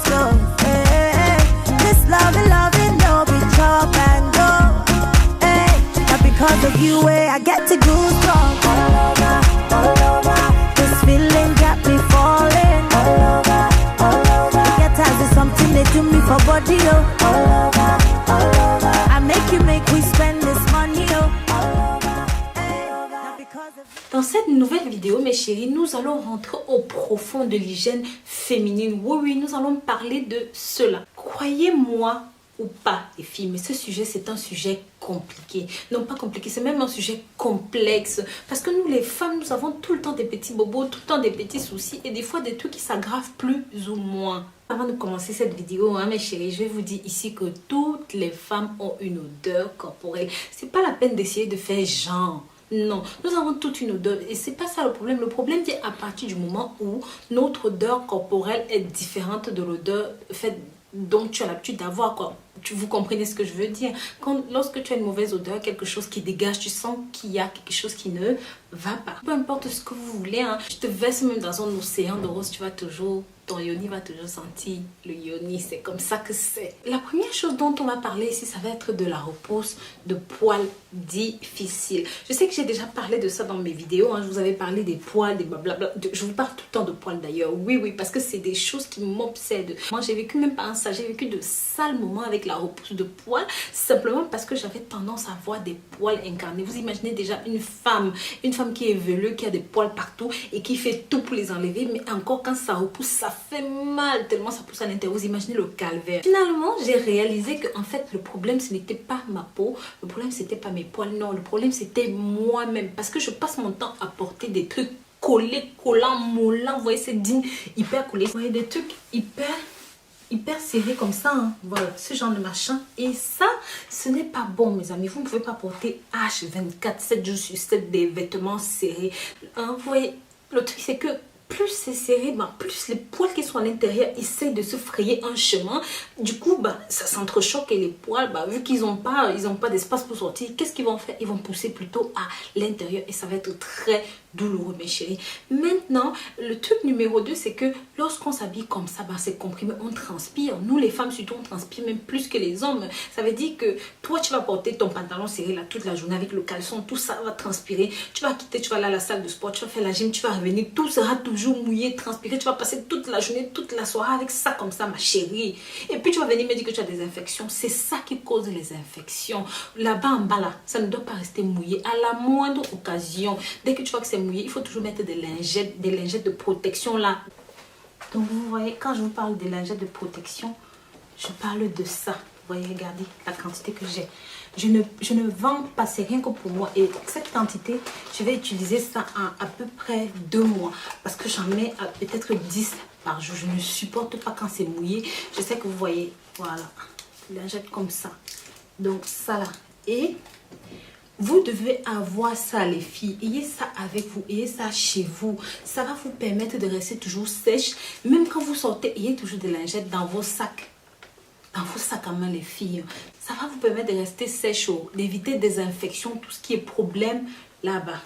slow. Hey, this loving, no be chop and go. Hey, now because of you, I get to goosebumps all over. This feeling got me falling all over. Get as it's something they do me for body, oh. All over. I make we spend this money, oh. Dans cette nouvelle vidéo, mes chéris, nous allons rentrer au profond de l'hygiène féminine. Oui, nous allons parler de cela. Croyez-moi ou pas, les filles, mais ce sujet, c'est un sujet compliqué. Non, pas compliqué, c'est même un sujet complexe. Parce que nous, les femmes, nous avons tout le temps des petits bobos, tout le temps des petits soucis et des fois des trucs qui s'aggravent plus ou moins. Avant de commencer cette vidéo, mes chéris, je vais vous dire ici que toutes les femmes ont une odeur corporelle. C'est pas la peine d'essayer de faire genre. Non, nous avons toute une odeur et c'est pas ça le problème. Le problème vient à partir du moment où notre odeur corporelle est différente de l'odeur faite dont tu as l'habitude d'avoir, quoi. Vous comprenez ce que je veux dire? Lorsque tu as une mauvaise odeur, quelque chose qui dégage, tu sens qu'il y a quelque chose qui ne va pas. Peu importe ce que vous voulez, je te verse même dans un océan de rose, tu vas toujours, ton yoni va toujours sentir le yoni, c'est comme ça que c'est. La première chose dont on va parler ici, ça va être de la repousse de poils difficiles. Je sais que j'ai déjà parlé de ça dans mes vidéos, je vous avais parlé des poils, des blablabla. Je vous parle tout le temps de poils d'ailleurs, oui, parce que c'est des choses qui m'obsèdent. Moi, j'ai vécu même pas ça, j'ai vécu de sales moments avec la repousse de poils, simplement parce que j'avais tendance à avoir des poils incarnés. Vous imaginez déjà une femme qui est veleuse, qui a des poils partout et qui fait tout pour les enlever, mais encore quand ça repousse, ça fait mal tellement ça pousse à l'intérieur. Vous imaginez le calvaire. Finalement, j'ai réalisé que en fait, le problème, ce n'était pas ma peau, le problème, c'était pas mes poils, non, le problème, c'était moi-même, parce que je passe mon temps à porter des trucs collés, collants, moulants, vous voyez, c'est digne, hyper collés, vous voyez, des trucs hyper serré comme ça, voilà, ce genre de machin. Et ça, ce n'est pas bon, mes amis. Vous ne pouvez pas porter H24, 7 jours sur 7 des vêtements serrés. Vous voyez, le truc, c'est que plus c'est serré, plus les poils qui sont à l'intérieur essayent de se frayer un chemin. Du coup, ça s'entrechoque et les poils, vu qu'ils n'ont pas d'espace pour sortir, qu'est-ce qu'ils vont faire? Ils vont pousser plutôt à l'intérieur et ça va être très douloureux, mes chéris. Maintenant, le truc numéro 2, c'est que lorsqu'on s'habille comme ça, c'est comprimé, on transpire. Nous, les femmes, surtout, on transpire même plus que les hommes. Ça veut dire que toi, tu vas porter ton pantalon serré là toute la journée avec le caleçon, tout ça va transpirer. Tu vas quitter, tu vas aller à la salle de sport, tu vas faire la gym, tu vas revenir, tout sera toujours mouillé, transpiré. Tu vas passer toute la journée, toute la soirée avec ça comme ça, ma chérie. Et puis, tu vas venir me dire que tu as des infections. C'est ça qui cause les infections. Là-bas, en bas, là, ça ne doit pas rester mouillé. À la moindre occasion, dès que tu vois que c'est mouillé, il faut toujours mettre des lingettes de protection là. Donc vous voyez, quand je vous parle des lingettes de protection, je parle de ça. Vous voyez, regardez la quantité que j'ai. Je ne vends pas, c'est rien que pour moi. Et cette quantité, je vais utiliser ça en à peu près 2 mois. Parce que j'en mets peut-être 10 par jour. Je ne supporte pas quand c'est mouillé. Je sais que vous voyez, voilà, lingette comme ça. Donc ça là. Et vous devez avoir ça, les filles. Ayez ça avec vous. Ayez ça chez vous. Ça va vous permettre de rester toujours sèche. Même quand vous sortez, ayez toujours des lingettes dans vos sacs. Dans vos sacs à main, les filles. Ça va vous permettre de rester sèche, d'éviter des infections, tout ce qui est problème là-bas.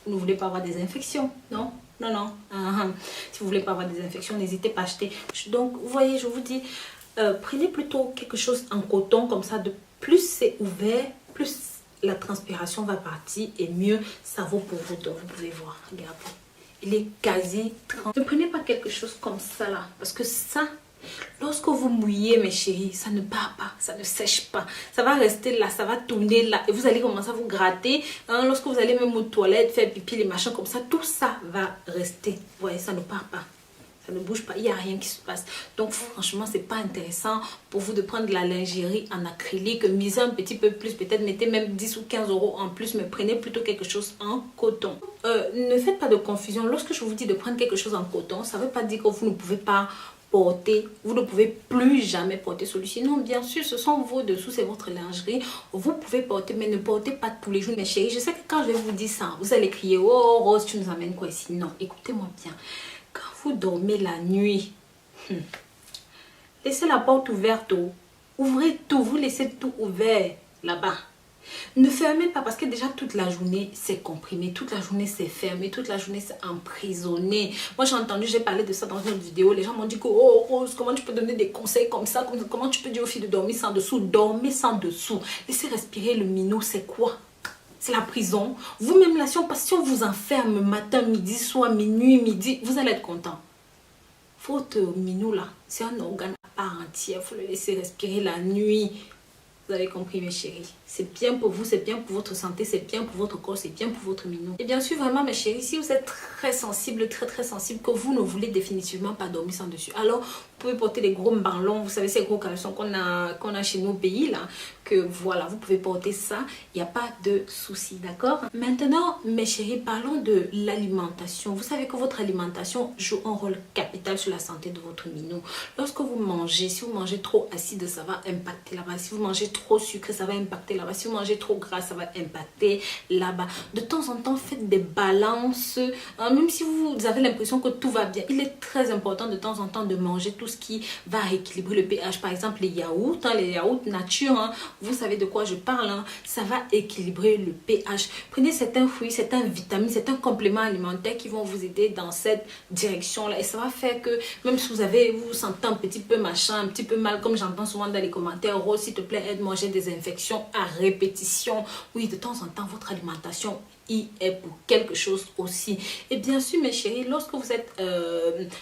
Vous ne voulez pas avoir des infections, non? Non. Si vous ne voulez pas avoir des infections, n'hésitez pas à acheter. Donc, vous voyez, je vous dis, prenez plutôt quelque chose en coton, comme ça, de plus c'est ouvert, plus la transpiration va partir et mieux ça vaut pour vous. Donc, vous pouvez voir, regardez. Il est quasi trans. Ne prenez pas quelque chose comme ça là, parce que ça, lorsque vous mouillez, mes chéris, ça ne part pas, ça ne sèche pas. Ça va rester là, ça va tourner là. Et vous allez commencer à vous gratter. Lorsque vous allez même aux toilettes, faire pipi, les machins comme ça, tout ça va rester. Vous voyez, ça ne part pas. Ça ne bouge pas, il n'y a rien qui se passe. Donc franchement, c'est pas intéressant pour vous de prendre de la lingerie en acrylique. Misez un petit peu plus, peut-être mettez même 10 ou 15 euros en plus, mais prenez plutôt quelque chose en coton. Ne faites pas de confusion. Lorsque je vous dis de prendre quelque chose en coton, ça ne veut pas dire que vous ne pouvez pas porter, vous ne pouvez plus jamais porter celui-ci. Non, bien sûr, ce sont vos dessous, c'est votre lingerie. Vous pouvez porter, mais ne portez pas tous les jours, mes chéris. Je sais que quand je vais vous dire ça, vous allez crier, oh Rose, tu nous amènes quoi ici? Non, écoutez-moi bien. Quand vous dormez la nuit, laissez la porte ouverte, ouvrez tout, vous laissez tout ouvert là-bas. Ne fermez pas parce que déjà toute la journée c'est comprimé, toute la journée c'est fermé, toute la journée c'est emprisonné. Moi j'ai parlé de ça dans une autre vidéo. Les gens m'ont dit que oh Rose, comment tu peux donner des conseils comme ça, comment tu peux dire aux filles de dormir sans dessous? Dormez sans dessous. Laissez respirer le minot, c'est quoi? C'est la prison. Vous-même là, si on vous enferme matin, midi, soir, minuit, midi, vous allez être content. Votre minot là, c'est un organe à part entière. Il faut le laisser respirer la nuit. Vous avez compris mes chéris, c'est bien pour vous, c'est bien pour votre santé, c'est bien pour votre corps, c'est bien pour votre minot. Et bien sûr vraiment mes chéris, si vous êtes très sensible, très sensible, que vous ne voulez définitivement pas dormir sans dessus, alors vous pouvez porter les gros ballons, vous savez ces gros caleçons qu'on a chez nos pays là, que voilà, vous pouvez porter ça, il n'y a pas de souci, d'accord? Maintenant mes chéris, parlons de l'alimentation. Vous savez que votre alimentation joue un rôle capital sur la santé de votre minot. Lorsque vous mangez, si vous mangez trop acide, ça va impacter là-bas. Si vous mangez trop sucré, ça va impacter là-bas. Si vous mangez trop gras, ça va impacter là-bas. De temps en temps, faites des balances. Même si vous avez l'impression que tout va bien, il est très important de temps en temps de manger tout ce qui va équilibrer le pH. Par exemple, les yaourts nature, vous savez de quoi je parle, ça va équilibrer le pH. Prenez certains fruits, certaines vitamines, certains compléments alimentaires qui vont vous aider dans cette direction-là. Et ça va faire que même si vous vous sentez un petit peu machin, un petit peu mal, comme j'entends souvent dans les commentaires, Rose, s'il te plaît, aide-moi, j'ai des infections à répétition. Oui, de temps en temps, votre alimentation y est pour quelque chose aussi. Et bien sûr, mes chéris, lorsque vous êtes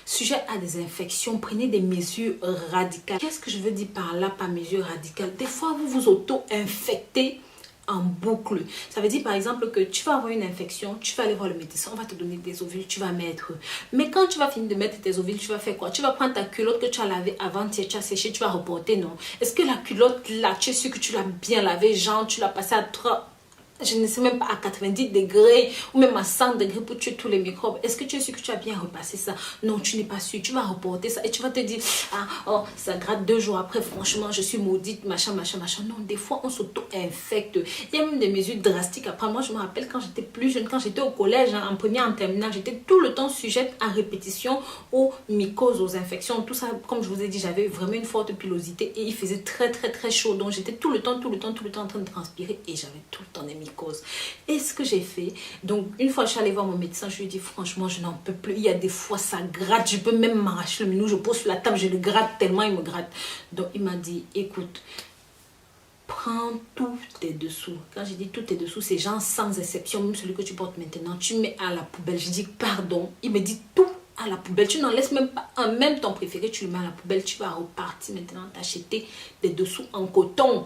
sujet à des infections, prenez des mesures radicales. Qu'est-ce que je veux dire par là, par mesures radicales? Des fois, vous vous auto-infectez en boucle. Ça veut dire par exemple que tu vas avoir une infection, tu vas aller voir le médecin, on va te donner des ovules, tu vas mettre. Mais quand tu vas finir de mettre tes ovules, tu vas faire quoi? Tu vas prendre ta culotte que tu as lavée avant-hier, tu as séché, tu vas reporter, non? Est-ce que la culotte là, tu es sûr que tu l'as bien lavée, genre tu l'as passée à 3... je ne sais même pas, à 90 degrés ou même à 100 degrés pour tuer tous les microbes. Est-ce que tu es sûr que tu as bien repassé ça? Non, tu n'es pas sûr. Tu vas reporter ça et tu vas te dire, ah, oh, ça gratte 2 jours après, franchement, je suis maudite, machin. Non, des fois, on s'auto-infecte. Il y a même des mesures drastiques à prendre. Moi, je me rappelle quand j'étais plus jeune, quand j'étais au collège, en première, en terminale, j'étais tout le temps sujette à répétition aux mycoses, aux infections. Tout ça, comme je vous ai dit, j'avais vraiment une forte pilosité et il faisait très chaud. Donc, j'étais tout le temps en train de transpirer et j'avais tout le temps des mycoses. Et ce que j'ai fait, donc une fois je suis allée voir mon médecin, je lui ai dit franchement je n'en peux plus, il y a des fois ça gratte, je peux même m'arracher le minot, je pose sur la table, je le gratte tellement il me gratte. Donc il m'a dit écoute, prends tous tes dessous. Quand je dis tous tes dessous, c'est genre sans exception, même celui que tu portes maintenant, tu mets à la poubelle. Je dis pardon, il me dit tout à la poubelle, tu n'en laisses même pas un, même ton préféré, tu le mets à la poubelle, tu vas repartir maintenant t'acheter des dessous en coton.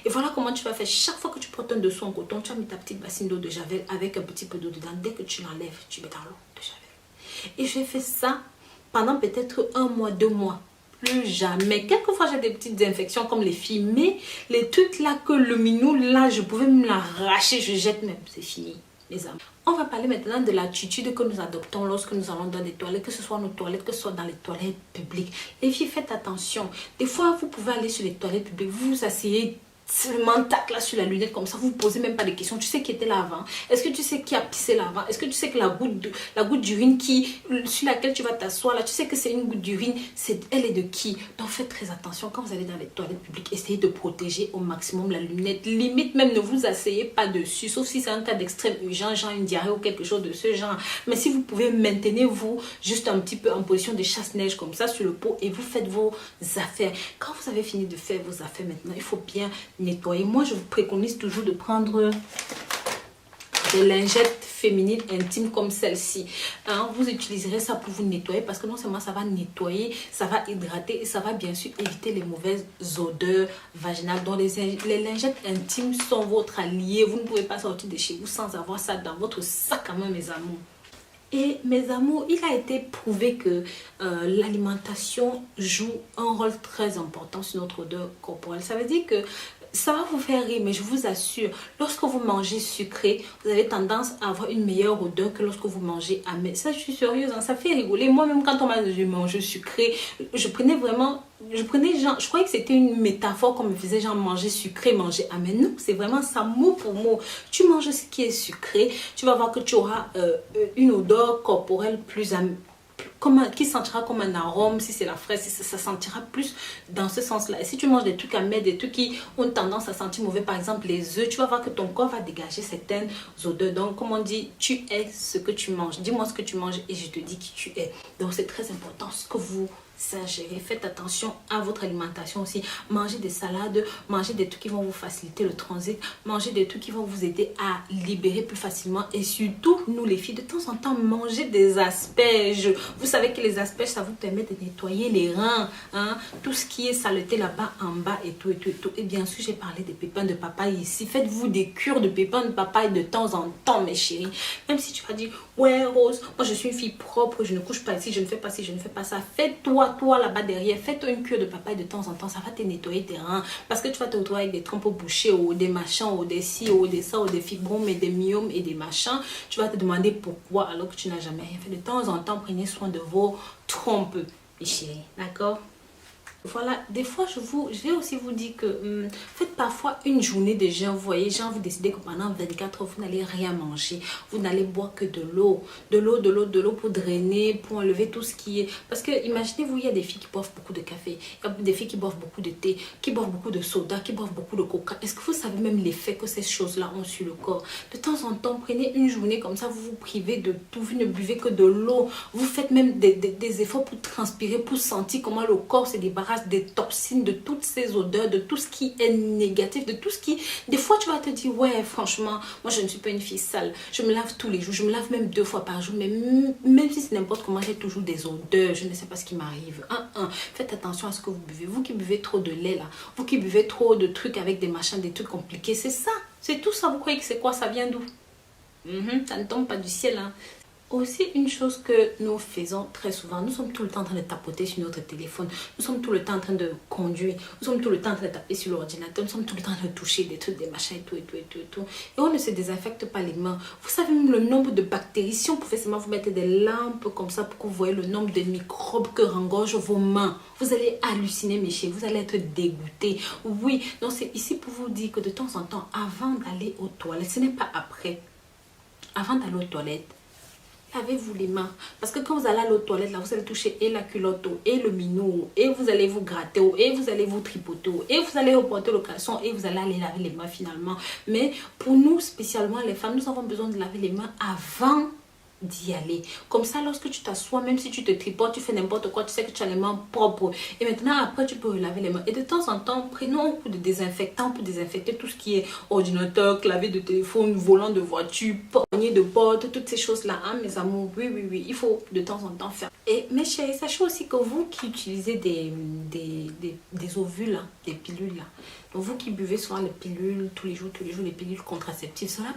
Et voilà comment tu vas faire. Chaque fois que tu prends un dessous en coton, tu as mis ta petite bassine d'eau de javel avec un petit peu d'eau dedans. Dès que tu l'enlèves, tu mets dans l'eau de javel. Et j'ai fait ça pendant peut-être 1 mois, 2 mois. Plus jamais. Quelquefois j'ai des petites infections comme les filles, mais les trucs là que le minou là, je pouvais me l'arracher, je jette même. C'est fini, les amis. On va parler maintenant de l'attitude que nous adoptons lorsque nous allons dans des toilettes, que ce soit nos toilettes, que ce soit dans les toilettes publiques. Les filles, faites attention. Des fois, vous pouvez aller sur les toilettes publiques, vous vous asseyez seulement tac là sur la lunette comme ça, vous ne posez même pas de questions. Tu sais qui était là avant? Est-ce que tu sais qui a pissé là avant? Est-ce que tu sais que la goutte d'urine sur laquelle tu vas t'asseoir là, tu sais que c'est une goutte d'urine, elle est de qui? Donc faites très attention quand vous allez dans les toilettes publiques, essayez de protéger au maximum la lunette. Limite même ne vous asseyez pas dessus, sauf si c'est un cas d'extrême urgence, genre une diarrhée ou quelque chose de ce genre. Mais si vous pouvez, maintenez-vous juste un petit peu en position de chasse-neige comme ça sur le pot et vous faites vos affaires. Quand vous avez fini de faire vos affaires maintenant, il faut bien nettoyer. Moi, je vous préconise toujours de prendre des lingettes féminines intimes comme celle-ci. Vous utiliserez ça pour vous nettoyer parce que non seulement ça va nettoyer, ça va hydrater et ça va bien sûr éviter les mauvaises odeurs vaginales. Donc les lingettes intimes sont votre allié. Vous ne pouvez pas sortir de chez vous sans avoir ça dans votre sac à main, mes amours. Et mes amours, il a été prouvé que l'alimentation joue un rôle très important sur notre odeur corporelle. Ça veut dire que ça va vous faire rire, mais je vous assure, lorsque vous mangez sucré, vous avez tendance à avoir une meilleure odeur que lorsque vous mangez amer. Ça, je suis sérieuse, ça fait rigoler. Moi-même, quand on m'a dit manger sucré, je prenais genre, je croyais que c'était une métaphore qu'on me faisait, genre manger sucré, manger amer. Non, c'est vraiment ça, mot pour mot. Tu manges ce qui est sucré, tu vas voir que tu auras une odeur corporelle plus qui sentira comme un arôme. Si c'est la fraise, ça sentira plus dans ce sens-là. Et si tu manges des trucs amers, des trucs qui ont tendance à sentir mauvais, par exemple les œufs, tu vas voir que ton corps va dégager certaines odeurs. Donc comme on dit, tu es ce que tu manges. Dis-moi ce que tu manges et je te dis qui tu es. Donc c'est très important ce que vous ingérez. Faites attention à votre alimentation aussi. Mangez des salades, mangez des trucs qui vont vous faciliter le transit, mangez des trucs qui vont vous aider à libérer plus facilement. Et surtout, nous les filles, de temps en temps, mangez des asperges. Vous savez que les asperges, ça vous permet de nettoyer les reins, hein? Tout ce qui est saleté là-bas en bas et tout. Et bien sûr, j'ai parlé des pépins de papaye ici. Faites-vous des cures de pépins de papaye de temps en temps, mes chéris. Même si tu vas dire, ouais Rose, moi je suis une fille propre, je ne couche pas ici, je ne fais pas ci, je ne fais pas ça. Fais-toi là-bas derrière, fais-toi une cure de papaye de temps en temps, ça va te nettoyer tes reins, parce que tu vas te retrouver avec des trompes bouchées ou des machins ou des ci ou des ça ou des fibromes et des myomes et des machins. Tu vas te demander pourquoi alors que tu n'as jamais rien fait. De temps en temps, prenez soin de vos trompes, mes chéris, d'accord? Voilà, des fois je vais aussi vous dire que faites parfois une journée de jeûne. Vous voyez, genre vous décidez que pendant 24 heures vous n'allez rien manger, vous n'allez boire que de l'eau pour drainer, pour enlever tout ce qui est, parce que imaginez-vous, il y a des filles qui boivent beaucoup de café, il y a des filles qui boivent beaucoup de thé, qui boivent beaucoup de soda, qui boivent beaucoup de coca. Est-ce que vous savez même l'effet que ces choses-là ont sur le corps? De temps en temps, prenez une journée comme ça, vous vous privez de tout, vous ne buvez que de l'eau, vous faites même des efforts pour transpirer, pour sentir comment le corps se débarrasse des toxines, de toutes ces odeurs, de tout ce qui est négatif, de tout ce qui... Des fois, tu vas te dire, ouais, franchement, moi, je ne suis pas une fille sale. Je me lave tous les jours. Je me lave même 2 fois par jour. Mais même si c'est n'importe comment, j'ai toujours des odeurs. Je ne sais pas ce qui m'arrive. Faites attention à ce que vous buvez. Vous qui buvez trop de lait, là. Vous qui buvez trop de trucs avec des machins, des trucs compliqués. C'est ça. C'est tout ça. Vous croyez que c'est quoi? Ça vient d'où? Ça ne tombe pas du ciel, hein. Aussi, une chose que nous faisons très souvent, nous sommes tout le temps en train de tapoter sur notre téléphone, nous sommes tout le temps en train de conduire, nous sommes tout le temps en train de taper sur l'ordinateur, nous sommes tout le temps en train de toucher des trucs, des machins et tout. Et on ne se désinfecte pas les mains. Vous savez même le nombre de bactéries. Si on pouvait seulement vous mettre des lampes comme ça pour que vous voyez le nombre de microbes que rengorgent vos mains, vous allez halluciner, mes chéris, vous allez être dégoûtés. Oui, donc c'est ici pour vous dire que de temps en temps, avant d'aller aux toilettes, ce n'est pas après, avant d'aller aux toilettes, lavez-vous les mains. Parce que quand vous allez à l'autre toilette, là, vous allez toucher et la culotte, et le minou, et vous allez vous gratter, et vous allez vous tripoter, et vous allez reporter le caleçon, et vous allez aller laver les mains finalement. Mais pour nous, spécialement les femmes, nous avons besoin de laver les mains avant d'y aller. Comme ça, lorsque tu t'assois, même si tu te tripotes, tu fais n'importe quoi, tu sais que tu as les mains propres. Et maintenant, après, tu peux laver les mains. Et de temps en temps, prenons un coup de désinfectant pour désinfecter tout ce qui est ordinateur, clavier de téléphone, volant de voiture, poignée de porte, toutes ces choses-là. Hein, mes amours, oui. Il faut de temps en temps faire. Et mes chéris, sachez aussi que vous qui utilisez des ovules, hein, des pilules, là, donc vous qui buvez souvent les pilules, tous les jours, les pilules contraceptives, cela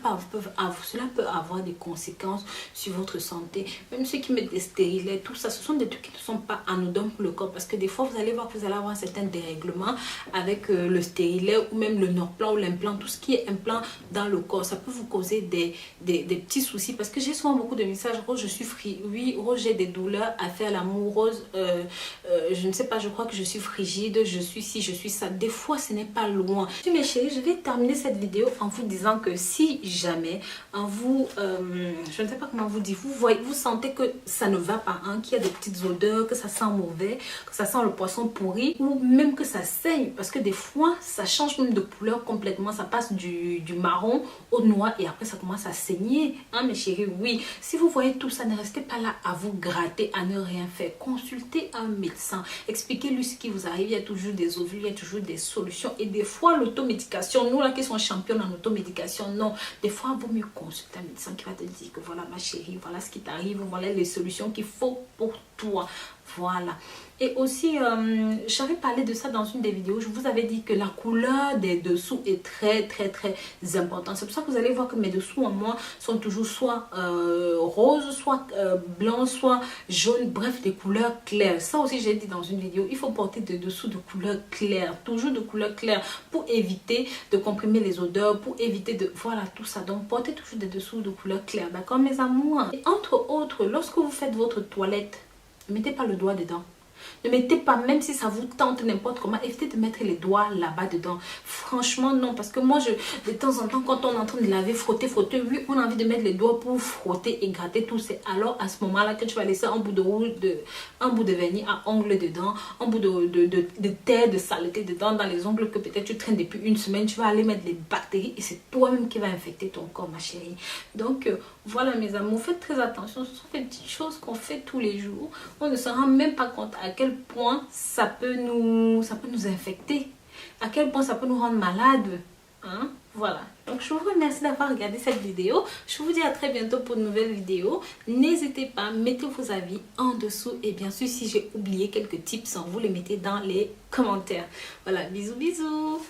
peut avoir des conséquences sur votre santé. Même ceux qui mettent des stérilets, tout ça, ce sont des trucs qui ne sont pas anodins pour le corps. Parce que des fois, vous allez voir que vous allez avoir certains dérèglements avec le stérilet ou même le Norplan ou l'implant. Tout ce qui est implant dans le corps, ça peut vous causer des petits soucis. Parce que j'ai souvent beaucoup de messages, Rose, je suis oui, Rose, j'ai des douleurs à faire l'amour, Rose, je ne sais pas, je crois que je suis frigide, je suis ci, je suis ça. Des fois, ce n'est pas loin. Mes chéris, je vais terminer cette vidéo en vous disant que si jamais en vous, je ne sais pas comment vous dire, vous sentez que ça ne va pas, hein, qu'il y a des petites odeurs, que ça sent mauvais, que ça sent le poisson pourri, ou même que ça saigne, parce que des fois ça change même de couleur complètement, ça passe du marron au noir et après ça commence à saigner, hein, mes chéris. Oui, si vous voyez tout ça, ne restez pas là à vous gratter, à ne rien faire. Consultez un médecin, expliquez-lui ce qui vous arrive. Il y a toujours des ovules, il y a toujours des solutions. Et des fois l'automédication, nous là qui sommes champions en automédication, non, des fois il vaut mieux consulter un médecin qui va te dire que voilà ma chérie, voilà ce qui t'arrive, voilà les solutions qu'il faut pour toi. Voilà. Et aussi, j'avais parlé de ça dans une des vidéos. Je vous avais dit que la couleur des dessous est très importante. C'est pour ça que vous allez voir que mes dessous en moi sont toujours soit rose, soit blanc, soit jaune. Bref, des couleurs claires. Ça aussi, j'ai dit dans une vidéo. Il faut porter des dessous de couleur claire. Toujours de couleur claire pour éviter de comprimer les odeurs, pour éviter de... Voilà, tout ça. Donc, portez toujours des dessous de couleur claire. D'accord, mes amours? Et entre autres, lorsque vous faites votre toilette, mettez pas le doigt dedans. Ne mettez pas, même si ça vous tente n'importe comment, évitez de mettre les doigts là-bas dedans. Franchement, non. Parce que moi, de temps en temps, quand on est en train de laver, frotter, oui, on a envie de mettre les doigts pour frotter et gratter tout. C'est alors à ce moment-là que tu vas laisser un bout de vernis à ongles dedans, un bout de terre, de saleté dedans, dans les ongles que peut-être tu traînes depuis une semaine. Tu vas aller mettre les bactéries et c'est toi-même qui va infecter ton corps, ma chérie. Donc, voilà mes amours, faites très attention. Ce sont des petites choses qu'on fait tous les jours. On ne se rend même pas compte à quel point ça peut nous infecter, à quel point ça peut nous rendre malades, hein? Voilà, donc je vous remercie d'avoir regardé cette vidéo. Je vous dis à très bientôt pour de nouvelles vidéos. N'hésitez pas, mettez vos avis en dessous et bien sûr si j'ai oublié quelques tips, vous les mettez dans les commentaires. Voilà, bisous bisous.